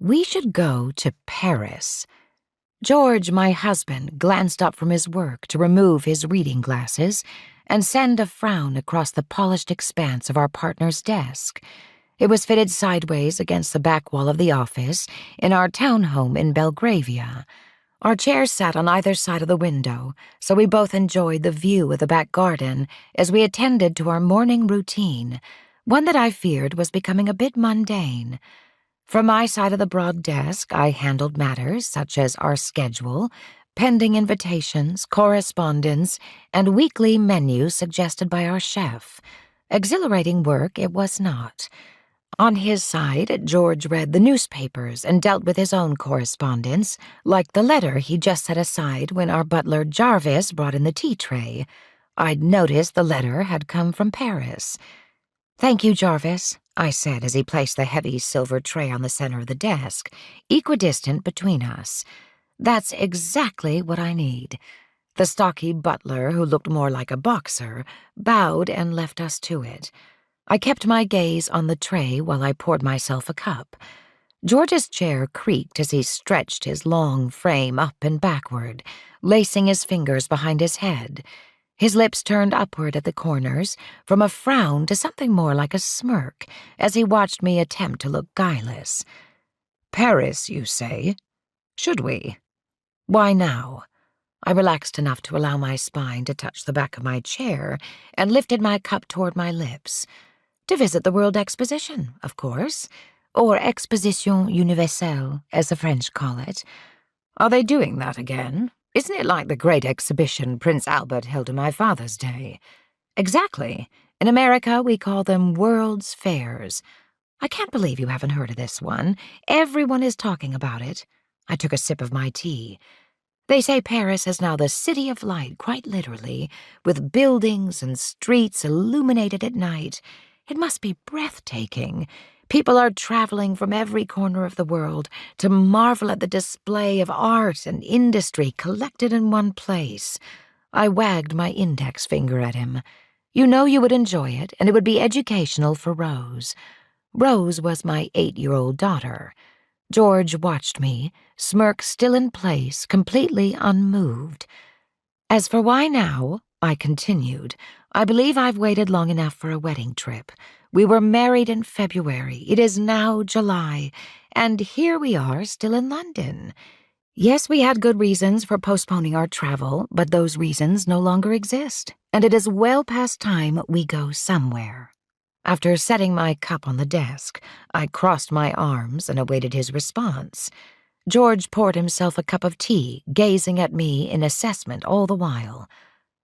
We should go to Paris. George, my husband, glanced up from his work to remove his reading glasses and send a frown across the polished expanse of our partner's desk. It was fitted sideways against the back wall of the office in our townhome in Belgravia. Our chairs sat on either side of the window, so we both enjoyed the view of the back garden as we attended to our morning routine, one that I feared was becoming a bit mundane. From my side of the broad desk, I handled matters such as our schedule, pending invitations, correspondence, and weekly menus suggested by our chef. Exhilarating work it was not. On his side, George read the newspapers and dealt with his own correspondence, like the letter he just set aside when our butler Jarvis brought in the tea tray. I'd noticed the letter had come from Paris. "Thank you, Jarvis," I said as he placed the heavy silver tray on the center of the desk, equidistant between us. "That's exactly what I need." The stocky butler, who looked more like a boxer, bowed and left us to it. I kept my gaze on the tray while I poured myself a cup. George's chair creaked as he stretched his long frame up and backward, lacing his fingers behind his head. His lips turned upward at the corners, from a frown to something more like a smirk, as he watched me attempt to look guileless. "Paris, you say? Should we?" "Why now?" I relaxed enough to allow my spine to touch the back of my chair and lifted my cup toward my lips. "To visit the World Exposition, of course, or Exposition Universelle, as the French call it. Are they doing that again? Isn't it like the great exhibition Prince Albert held in my father's day?" "Exactly. In America, we call them World's Fairs. I can't believe you haven't heard of this one. Everyone is talking about it." I took a sip of my tea. "They say Paris is now the city of light, quite literally, with buildings and streets illuminated at night. It must be breathtaking. People are traveling from every corner of the world to marvel at the display of art and industry collected in one place." I wagged my index finger at him. "You know you would enjoy it, and it would be educational for Rose." Rose was my 8-year-old daughter. George watched me, smirk still in place, completely unmoved. "As for why now," I continued, "I believe I've waited long enough for a wedding trip. We were married in February. It is now July, and here we are still in London. Yes, we had good reasons for postponing our travel, but those reasons no longer exist, and it is well past time we go somewhere." After setting my cup on the desk, I crossed my arms and awaited his response. George poured himself a cup of tea, gazing at me in assessment all the while.